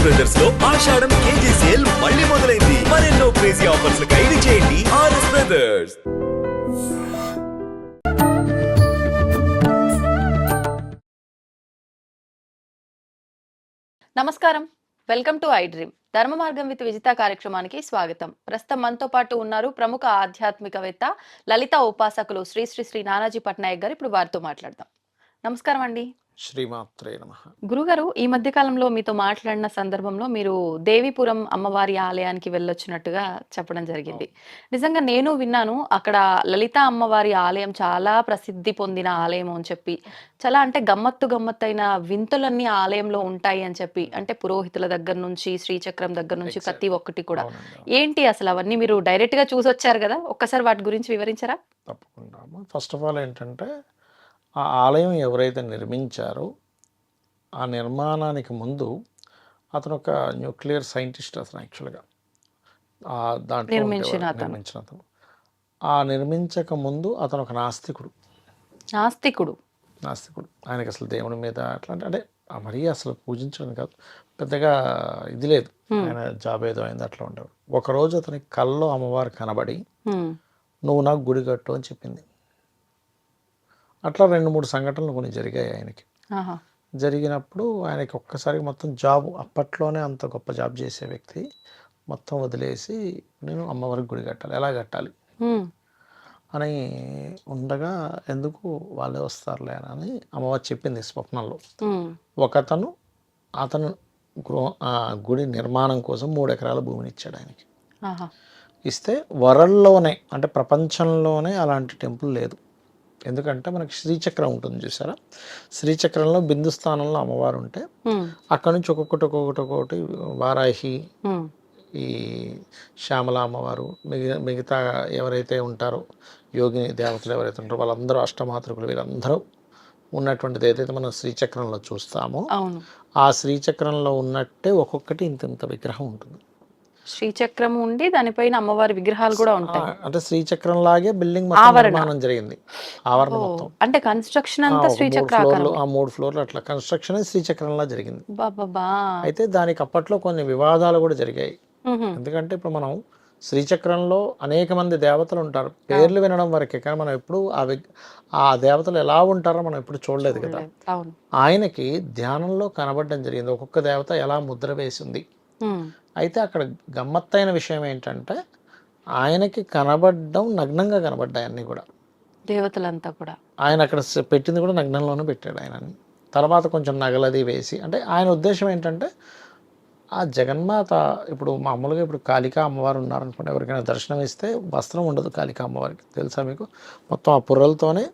Brothers లో ఆషాఢం KG sale మళ్ళీ మొదలైంది. మరెన్నో క్రేజీ ఆఫర్స్ ఖైదు చేయండి ఆర్ఎస్ బ్రదర్స్. నమస్కారం, వెల్కమ్ టు ఐ డ్రీమ్. ధర్మ మార్గం విత్ విజిత కార్యక్రమానికి స్వాగతం. ప్రస్తుతం మనతో పాటు ఉన్నారు ప్రముఖ ఆధ్యాత్మికవేత్త, లలిత ఉపాసకులు శ్రీ శ్రీ శ్రీ నానాజీ పట్నాయక్ గారు. ఇప్పుడు వారితో మాట్లాడదాం. నమస్కారం అండి. శ్రీమాత్రే నమః. గురుగారు, ఈ మధ్య కాలంలో మీతో మాట్లాడిన సందర్భంలో మీరు దేవీపురం అమ్మవారి ఆలయానికి వెళ్ళొచ్చినట్టుగా చెప్పడం జరిగింది. నిజంగా నేను విన్నాను, అక్కడ లలిత అమ్మవారి ఆలయం చాలా ప్రసిద్ధి పొందిన ఆలయం అని చెప్పి, చాలా అంటే గమ్మత్తైన వింతలన్నీ ఆలయంలో ఉంటాయి అని చెప్పి, అంటే పురోహితుల దగ్గర నుంచి శ్రీచక్రం దగ్గర నుంచి ప్రతి ఒక్కటి కూడా. ఏంటి అసలు అవన్నీ మీరు డైరెక్ట్ గా చూసొచ్చారు కదా, ఒక్కసారి వాటి గురించి వివరించారా? తప్పకుండా. ఫస్ట్ ఆఫ్ ఆల్ ఏంటంటే, ఆ ఆలయం ఎవరైతే నిర్మించారో ఆ నిర్మాణానికి ముందు అతను ఒక న్యూక్లియర్ సైంటిస్ట్. అతను యాక్చువల్గా దాంట్లో నిర్మించిన అతను. ఆ నిర్మించక ముందు అతను ఒక నాస్తికుడు. ఆయనకి అసలు దేవుని మీద అట్లా అంటే మరీ అసలు పూజించడం కాదు, పెద్దగా ఇది లేదు. ఆయన జాబ్ ఏదో అయింది, అట్లా ఉండేవాడు. ఒకరోజు అతనికి కల్లో అమ్మవారు కనబడి, నువ్వు నాకు గుడి కట్టు అని చెప్పింది. అట్లా 2-3 సంఘటనలు కొన్ని జరిగాయి ఆయనకి. జరిగినప్పుడు ఆయనకి ఒక్కసారి మొత్తం జాబ్, అప్పట్లోనే అంత గొప్ప జాబ్ చేసే వ్యక్తి మొత్తం వదిలేసి, నేను అమ్మవారికి గుడి కట్టాలి, ఎలా కట్టాలి అని ఉండగా, ఎందుకు వాళ్ళే వస్తారులే అని అమ్మవారు చెప్పింది స్వప్నంలో. అతను గుడి నిర్మాణం కోసం 3 ఎకరాల భూమిని ఇచ్చాడు ఆయనకి. ఇస్తే వరల్డ్లోనే, అంటే ప్రపంచంలోనే అలాంటి టెంపుల్ లేదు. ఎందుకంటే మనకి శ్రీచక్రం ఉంటుంది చూసారా, శ్రీచక్రంలో బిందు స్థానంలో అమ్మవారు ఉంటే అక్కడ నుంచి ఒక్కొక్కటి వారాహి, ఈ శ్యామల అమ్మవారు, మిగతా ఎవరైతే ఉంటారో యోగిని దేవతలు ఎవరైతే ఉంటారో వాళ్ళందరూ, అష్టమాతృకులు, వీళ్ళందరూ ఉన్నటువంటిది ఏదైతే మనం శ్రీచక్రంలో చూస్తామో, ఆ శ్రీచక్రంలో ఉన్నట్టే ఒక్కొక్కటి ఇంత విగ్రహం ఉంటుంది. శ్రీచక్రం ఉండి దానిపైన అమ్మవారి విగ్రహాలు కూడా ఉంటాయి. అంటే శ్రీచక్రం లాగే బిల్డింగ్ నిర్మాణం జరిగింది, ఆవరణ మొత్తం. అంటే కన్స్ట్రక్షన్ అంతా శ్రీచక్రాకారం. 3 ఫ్లోర్లు అట్లా కన్స్ట్రక్షన్ శ్రీచక్రంలా జరిగింది. బాబా. అయితే దానికి అప్పట్లో కొన్ని వివాదాలు కూడా జరిగాయి. ఎందుకంటే ఇప్పుడు మనం శ్రీచక్రంలో అనేక మంది దేవతలు ఉంటారు, పేర్లు వినడం వరకే, కానీ మనం ఎప్పుడు ఆ దేవతలు ఎలా ఉంటారో మనం ఎప్పుడు చూడలేదు కదా. ఆయనకి ధ్యానంలో కనబడడం జరిగింది, ఒక్కొక్క దేవత ఎలా ముద్ర వేసింది. అయితే అక్కడ గమ్మత్తైన విషయం ఏంటంటే, ఆయనకి కనబడ్డం నగ్నంగా కనబడ్డాయి అన్నీ కూడా, దేవతలంతా కూడా. ఆయన అక్కడ పెట్టింది కూడా నగ్నంలోనే పెట్టాడు ఆయనని. తర్వాత కొంచెం నగలది వేసి, అంటే ఆయన ఉద్దేశం ఏంటంటే, ఆ జగన్మాత ఇప్పుడు మామూలుగా ఇప్పుడు కాళికా అమ్మవారు ఉన్నారనుకోండి, ఎవరికైనా దర్శనం ఇస్తే వస్త్రం ఉండదు కాళికా అమ్మవారికి, తెలుసా మీకు? మొత్తం ఆ పుర్రలతోనే,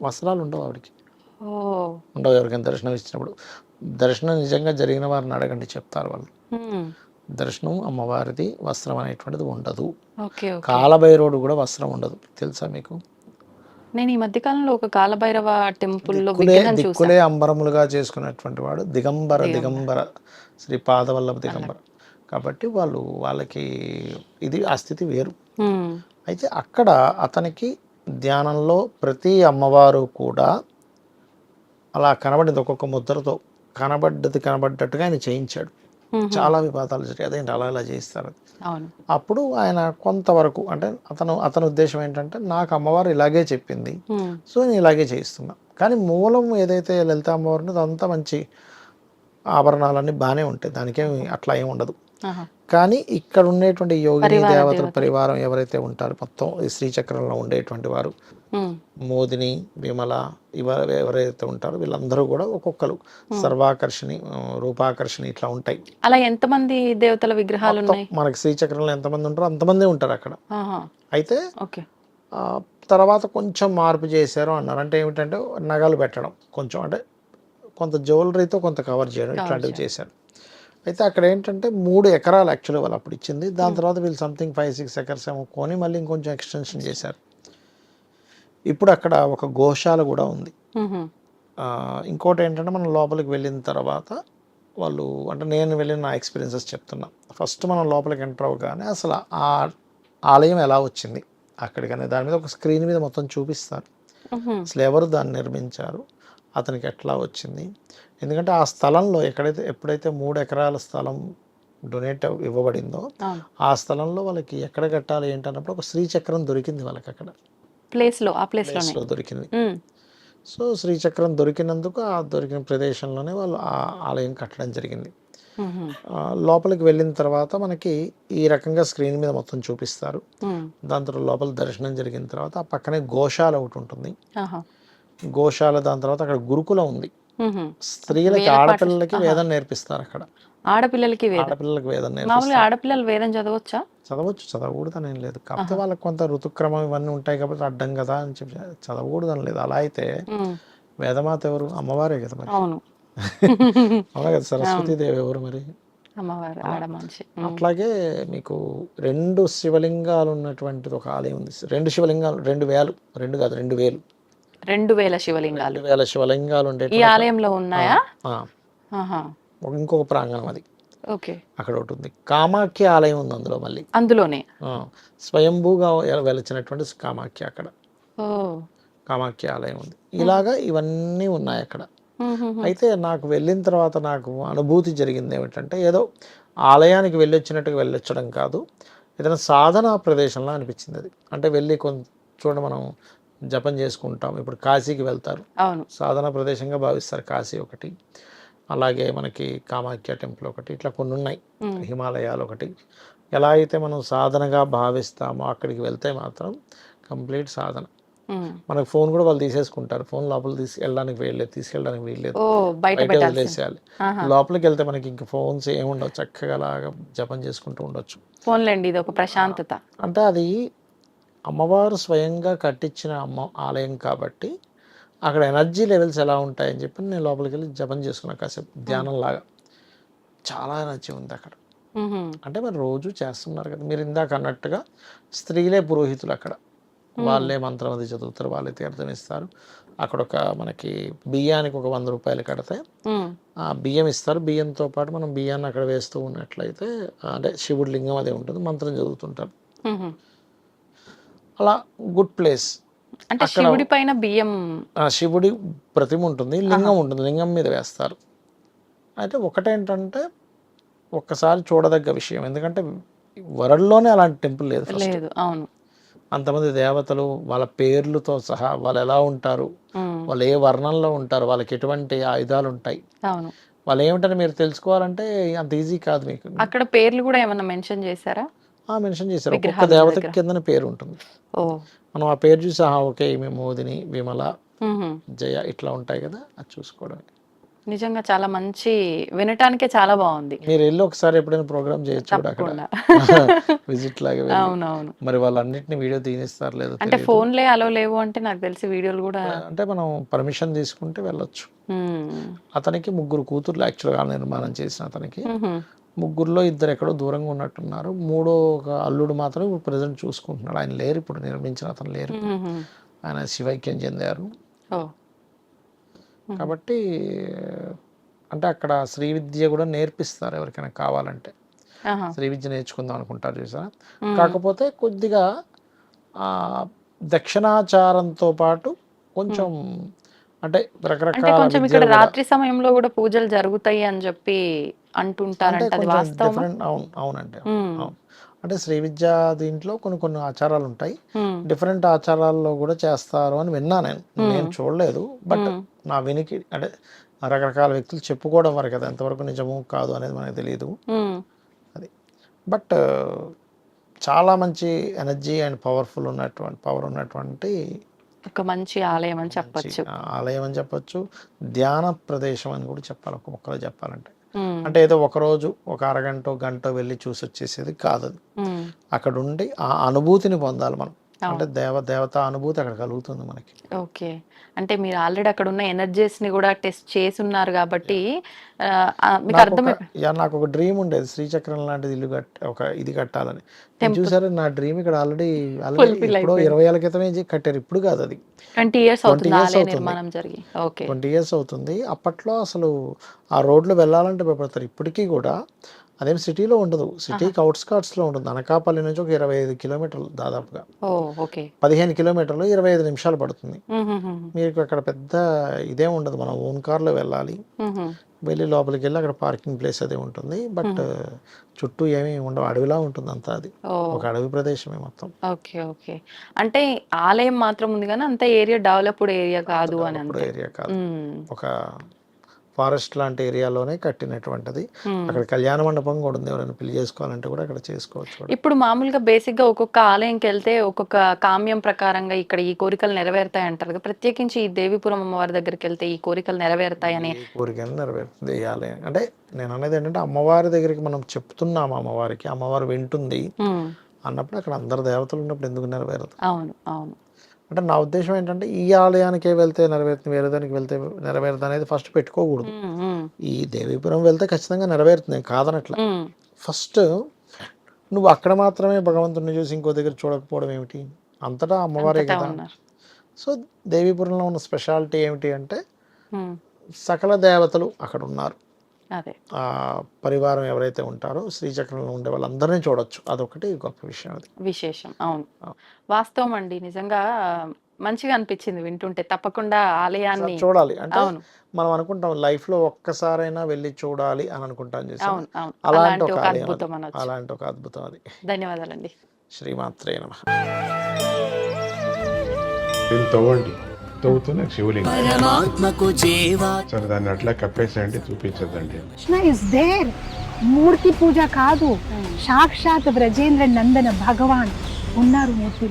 వస్త్రాలు ఉండవు ఆవిడకి, ఉండవు. ఎవరికైనా దర్శనం ఇచ్చినప్పుడు, దర్శనం నిజంగా జరిగిన వారిని అడగండి, చెప్తారు వాళ్ళు. దర్శనం అమ్మవారిది వస్త్రం అనేటువంటిది ఉండదు. కాలభైరవుడు కూడా వస్త్రం ఉండదు, తెలుసా మీకు? నేను ఈ మధ్య కాలంలో ఒక కాలభైరవ టెంపుల్ లో దిక్కులే అంబరములుగా చేసుకున్నటువంటి వాడు దిగంబర శ్రీ పాదవల్లభ దిగంబర. కాబట్టి వాళ్ళకి ఇది ఆ స్థితి వేరు. అయితే అక్కడ అతనికి ధ్యానంలో ప్రతి అమ్మవారు కూడా అలా కనబడింది, ఒక్కొక్క ముద్రతో కనబడ్డట్టుగా ఆయన చేయించాడు. చాలా వివాదాలు జరిగాయి, అదేంటి అలా ఇలా చేస్తారు. అప్పుడు ఆయన కొంతవరకు, అంటే అతని ఉద్దేశం ఏంటంటే, నాకు అమ్మవారు ఇలాగే చెప్పింది, సో నేను ఇలాగే చేయిస్తున్నా. కానీ మూలం ఏదైతే లలిత అమ్మవారు ఉంటుందో అదంతా మంచి ఆభరణాలన్నీ బాగానే ఉంటాయి, దానికేమి అట్లా ఏమి ఉండదు. కానీ ఇక్కడ ఉండేటువంటి యోగిని దేవతల పరివారం ఎవరైతే ఉంటారో, మొత్తం ఈ శ్రీచక్రంలో ఉండేటువంటి వారు, మోదిని, విమల, ఎవరైతే ఉంటారో వీళ్ళందరూ కూడా ఒక్కొక్కరు సర్వాకర్షణి, రూపాకర్షణి ఇట్లా ఉంటాయి. అలా ఎంతమంది దేవతల విగ్రహాలు ఉన్నాయి మనకి శ్రీచక్రంలో ఎంతమంది ఉంటారో అంతమంది ఉంటారు అక్కడ. అయితే తర్వాత కొంచెం మార్పు చేశారు అన్నారు. అంటే ఏమిటంటే, నగలు పెట్టడం కొంచెం, అంటే కొంత జ్యువెలరీతో కొంత కవర్ చేయడం, ఇట్లాంటివి చేశారు. అయితే అక్కడ ఏంటంటే 3 ఎకరాలు యాక్చువల్గా వాళ్ళు అప్పుడు ఇచ్చింది. దాని తర్వాత వీళ్ళు సంథింగ్ 5-6 ఎకర్స్ ఏమో కొని మళ్ళీ ఇంకొంచెం ఎక్స్టెన్షన్ చేశారు. ఇప్పుడు అక్కడ ఒక గోశాల కూడా ఉంది. ఇంకోటి ఏంటంటే, మనం లోపలికి వెళ్ళిన తర్వాత వాళ్ళు, అంటే నేను వెళ్ళిన నా ఎక్స్పీరియన్సెస్ చెప్తున్నా. ఫస్ట్ మనం లోపలికి ఎంటర్ అవ్వగానే అసలు ఆ ఆలయం ఎలా వచ్చింది అక్కడికనే దాని మీద ఒక స్క్రీన్ మీద మొత్తం చూపిస్తారు, అసలు ఎవరు దాన్ని నిర్మించారు, అతనికి ఎట్లా వచ్చింది, ఎందుకంటే ఆ స్థలంలో ఎప్పుడైతే 3 ఎకరాల స్థలం డొనేట్ ఇవ్వబడిందో అవును. ఆ స్థలంలో వాళ్ళకి ఎక్కడ కట్టాలి ఏంటన్నప్పుడు ఒక శ్రీచక్రం దొరికింది వాళ్ళకి అక్కడ ఆ ప్లేస్లోనే ప్లేస్లో దొరికింది. సో శ్రీచక్రం దొరికినందుకు ఆ దొరికిన ప్రదేశంలోనే వాళ్ళు ఆ ఆలయం కట్టడం జరిగింది. లోపలికి వెళ్ళిన తర్వాత మనకి ఈ రకంగా స్క్రీన్ మీద మొత్తం చూపిస్తారు. దాని తర్వాత లోపల దర్శనం జరిగిన తర్వాత ఆ పక్కనే గోశాల ఒకటి ఉంటుంది. గోశాల దాని తర్వాత అక్కడ గురుకులం ఉంది. స్త్రీలకి ఆడపిల్లలకి వేదం నేర్పిస్తారు అక్కడ. ఆడపిల్లలకి ఆడపిల్లలకి వేదం మామూలుగా నేర్పిస్తారు. ఆడపిల్లలు వేదం చదవచ్చా? చదవకూడదని ఏం లేదు, కాకపోతే వాళ్ళకి కొంత ఋతుక్రమం ఇవన్నీ ఉంటాయి కాబట్టి అడ్డం కదా అని చెప్పి చదవకూడదని లేదు. అలా అయితే వేదమాత ఎవరు? అమ్మవారే కదా మరి. అవును. అవునా కదా, సరస్వతీదేవి ఎవరు మరి? అమ్మవారు ఆడ మనిషి. అట్లాగే మీకు 2 శివలింగాలు ఉన్నటువంటిది ఒక ఆలయం ఉంది. 2 శివలింగాలు, 2,000, 2 కాదు 2,000, 2000 శివలింగాలు 2,000 శివలింగాలు ఉండే ఈ ఆలయంలో ఉన్నాయా? ఇంకొక ప్రాంగణం అది ఓకే. అక్కడ ఒకటి ఉంది. కామాఖ్య ఆలయం ఉంది అందులో మళ్ళీ, అందులోనే స్వయంభూగా వెలిచినటువంటి కామాఖ్య అక్కడ కామాఖ్య ఆలయం ఉంది. ఇలాగా ఇవన్నీ ఉన్నాయి అక్కడ. అయితే నాకు వెళ్ళిన తర్వాత నాకు అనుభూతి జరిగింది ఏమిటంటే, ఏదో ఆలయానికి వెళ్ళొచ్చినట్టుగా వెళ్ళొచ్చడం కాదు, ఏదైనా సాధనా ప్రదేశంలో అనిపించింది అది. అంటే వెళ్ళి చూడ మనం జపం చేసుకుంటాం, ఇప్పుడు కాశీకి వెళ్తారు, సాధనా ప్రదేశంగా భావిస్తారు కాశీ ఒకటి, అలాగే మనకి కామాఖ్య టెంపుల్ ఒకటి, ఇట్లా కొన్ని ఉన్నాయి, హిమాలయాలు ఒకటి. ఎలా అయితే మనం సాధనగా భావిస్తామో అక్కడికి వెళ్తే మాత్రం కంప్లీట్ సాధన. మనకు ఫోన్ కూడా వాళ్ళు తీసేసుకుంటారు, ఫోన్ లోపల తీసుకెళ్ళడానికి వీల్లేదు, బయట వదిలేసేయాలి. లోపలికి వెళ్తే మనకి ఇంకా ఫోన్స్ ఏముండవు, చక్కగా అలాగా జపం చేసుకుంటూ ఉండొచ్చు. ఫోన్లేండి, ఇది ఒక ప్రశాంతత. అంటే అది అమ్మవారు స్వయంగా కట్టించిన ఆలయం కాబట్టి అక్కడ ఎనర్జీ లెవెల్స్ ఎలా ఉంటాయని చెప్పి నేను లోపలికి వెళ్ళి జపం చేసుకున్నా కాసేపు, ధ్యానం లాగా. చాలా ఎనర్జీ ఉంది అక్కడ. అంటే మరి రోజు చేస్తున్నారు కదా మీరు ఇందాక అన్నట్టుగా, స్త్రీలే పురోహితులు అక్కడ, వాళ్ళే మంత్రం అది చదువుతారు, వాళ్ళే తీర్థం ఇస్తారు. అక్కడ ఒక మనకి బియ్యానికి ఒక 100 రూపాయలు కడితే ఆ బియ్యం ఇస్తారు. బియ్యంతో పాటు మనం బియ్యాన్ని అక్కడ వేస్తూ ఉన్నట్లయితే, అంటే శివుడి లింగం అదే ఉంటుంది, మంత్రం చదువుతుంటారు. అలా గుడ్ ప్లేస్. అంటే శివుడి పైన బియ్యం, శివుడి ప్రతిమ ఉంటుంది, లింగం ఉంటుంది, లింగం మీద వేస్తారు. అయితే ఒకటేంటంటే ఒక్కసారి చూడదగ్గ విషయం, ఎందుకంటే వరల్డ్లోనే అలాంటి టెంపుల్ లేదు. అవును. అంతమంది దేవతలు, వాళ్ళ పేర్లతో సహా, వాళ్ళు ఎలా ఉంటారు, వాళ్ళు ఏ వర్ణంలో ఉంటారు, వాళ్ళకి ఎటువంటి ఆయుధాలు ఉంటాయి, వాళ్ళు ఏమిటని మీరు తెలుసుకోవాలంటే అంత ఈజీ కాదు మీకు. అక్కడ పేర్లు కూడా ఏమన్నా మెన్షన్ చేశారా? మెన్షన్ చేశారు, ఒక్కొక్క దేవతకి కిందన పేరు ఉంటుంది. మనం ఆ పేరు చూసి ఓకే ఈమె మోదిని, విమల, జయ ఇట్లా ఉంటాయి కదా, అది చూసుకోవడమే. నిజంగా చాలా మంచి, వినటానికే చాలా బాగుంది. మీరు వెళ్ళి ఒకసారి ఎప్పుడైనా ప్రోగ్రామ్ చేయొచ్చు అక్కడ, విజిట్ లాగా. అవునవును. మరి వాళ్ళన్నిటిని వీడియో తీనిస్తారు లేదు, అంటే ఫోన్లే అలో లేవు అంటే నాకు తెలిసి వీడియోలు కూడా, అంటే మనం పర్మిషన్ తీసుకుంటే వెళ్ళొచ్చు. అతనికి 3 కూతుర్లు యాక్చువల్గా నిర్మాణం చేసిన అతనికి, 3లో 2 ఎక్కడో దూరంగా ఉన్నట్టున్నారు, 3వ ఒక అల్లుడు మాత్రం ఇప్పుడు ప్రజెంట్ చూసుకుంటున్నాడు. ఆయన లేరు ఇప్పుడు, నిర్మించిన అతను లేరు, ఆయన శివైక్యం చెందారు. కాబట్టి అంటే అక్కడ శ్రీ విద్య కూడా నేర్పిస్తారు ఎవరికైనా కావాలంటే, శ్రీ విద్య నేర్చుకుందాం అనుకుంటారు చూసారా. కాకపోతే కొద్దిగా దక్షిణాచారంతో పాటు కొంచెం అంటే రకరకాల, కొంచెం ఇక్కడ రాత్రి సమయంలో కూడా పూజలు జరుగుతాయి అని చెప్పి అంటుంటారంట, అది వాస్తవమా? అవునండి, అవును. అంటే శ్రీ విద్య దీంట్లో కొన్ని ఆచారాలు ఉంటాయి, డిఫరెంట్ ఆచారాల్లో కూడా చేస్తారు అని విన్నా నేను చూడలేదు, బట్ నా వినికి అంటే రకరకాల వ్యక్తులు చెప్పుకోవడం వరకు, అది ఎంతవరకు నిజము కాదు అనేది మనకు తెలియదు. అది బట్ చాలా మంచి ఎనర్జీ అండ్ పవర్ ఉన్నటువంటి ఒక మంచి ఆలయం అని చెప్పొచ్చు, ధ్యాన ప్రదేశం అని కూడా చెప్పాలి ఒక మొక్కలో చెప్పాలంటే. అంటే ఏదో ఒకరోజు ఒక అరగంట గంట వెళ్ళి చూసి వచ్చేసేది కాదు అది. అక్కడ ఉండి ఆ అనుభూతిని పొందాలి మనం, అంటే దేవత అనుభూతి అక్కడ కలుగుతుంది మనకి. ఓకే. అంటే మీరు ఆల్రెడీ అక్కడ ఉన్న ఎనర్జీస్ ని కూడా టెస్ట్ చేసి ఉన్నారు కాబట్టి మీకు నాకు ఒక డ్రీమ్ ఉండేది, శ్రీచక్రం లాంటిది ఇల్లు ఒక ఇది కట్టాలని. చూసారు నా డ్రీమ్ ఇక్కడ ఆల్రెడీ ఇప్పుడు 20 ఏళ్ల క్రితమే కట్టారు, ఇప్పుడు కాదు, అది 20 years అవుతుంది. 20 years అవుతుంది. అప్పట్లో అసలు ఆ రోడ్లో వెళ్ళాలంటే భయపడతారు. ఇప్పటికీ కూడా అదేం సిటీలో ఉండదు, సిటీకి అవుట్స్కర్ట్స్లో ఉంటుంది. అనకాపల్లి నుంచి ఒక 25 కిలోమీటర్లు దాదాపుగా, ఓ ఓకే 15 కిలోమీటర్లు, 25 నిమిషాలు పడుతుంది. మీకు అక్కడ పెద్ద ఇదేం ఉండదు, మనం ఓన్ కార్లో వెళ్ళాలి. వెళ్ళి లోపలికి వెళ్ళి అక్కడ పార్కింగ్ ప్లేస్ అదే ఉంటుంది. బట్ చుట్టూ ఏమీ ఉండవు, అడవిలా ఉంటుంది అంతా. అది ఒక అడవి ప్రదేశమే మొత్తం. ఓకే ఓకే అంటే ఆలయం మాత్రం ఉంది కానీ అంత ఏరియా డెవలప్డ్ ఏరియా కాదు అని ఇప్పుడు అంతే. ఏరియా కాదు, ఒక ఫారెస్ట్ లాంటి ఏరియాలోనే కట్టినటువంటిది. అక్కడ కళ్యాణ మండపం కూడా ఉంది, ఎవరైనా పెళ్లి చేసుకోవాలంటే కూడా అక్కడ చేసుకోవచ్చు కూడా. ఇప్పుడు మామూలుగా బేసిక్ గా ఒక్కొక్క ఆలయంకి వెళ్తే ఒక్కొక్క కామ్యం ప్రకారంగా ఇక్కడ ఈ కోరికలు నెరవేరుతాయి అంటారు కదా. ప్రత్యేకించి ఈ దేవీపురం అమ్మవారి దగ్గరికి వెళ్తే ఈ కోరికలు నెరవేరుతాయని ఈ కోరికను నెరవేరుతుంది ఈ ఆలయం. అంటే నేను అనేది ఏంటంటే అమ్మవారి దగ్గరికి మనం చెప్తున్నాము, అమ్మవారికి, అమ్మవారు వింటుంది అన్నప్పుడు అక్కడ అందరు దేవతలు ఉన్నప్పుడు ఎందుకు నెరవేరదు? అవును అవును అంటే నా ఉద్దేశం ఏంటంటే ఈ ఆలయానికే వెళ్తే నెరవేరుతుంది, వేరే దానికి వెళ్తే నెరవేరుతుంది అనేది ఫస్ట్ పెట్టుకోకూడదు. ఈ దేవీపురం వెళ్తే ఖచ్చితంగా నెరవేరుతుంది, నేను కాదనట్ల. ఫస్ట్ నువ్వు అక్కడ మాత్రమే భగవంతుడిని చూసి ఇంకో దగ్గర చూడకపోవడం ఏమిటి? అంతటా అమ్మవారే కదా. సో దేవీపురంలో ఉన్న స్పెషాలిటీ ఏమిటి అంటే సకల దేవతలు అక్కడ ఉన్నారు. అదే ఆ పరివారం ఎవరైతే ఉంటారో శ్రీచక్రంలో ఉండే వాళ్ళందరినీ చూడొచ్చు, అదొకటి గొప్ప విషయం. అది విశేషం. అవును వాస్తవం అండి, నిజంగా మంచిగా అనిపించింది వింటుంటే. తప్పకుండా ఆలయాన్ని చూడాలి. అంటే అవును మనం అనుకుంటాం లైఫ్ లో ఒక్కసారైనా వెళ్ళి చూడాలి అని అనుకుంటాం చేసి, అవును అవును అలాంటి ఒక ఆలయం అద్భుతం అది. అనొచ్చు. అలాంటి ఒక అద్భుతం అది. ధన్యవాదాలండి. శ్రీమాత్రే నమః. దీన్ని తవ్వండి, తవ్వుతూనే శివలింగం. పరమాత్మకు జీవా సరే దాన్ని అట్లా కప్పేసేయండి, చూపించదండి. Krishna is there. మూర్తి పూజ కాదు, సాక్షాత్ బ్రజేంద్ర నందన భగవాన్ ఉన్నారు మూర్తిలో.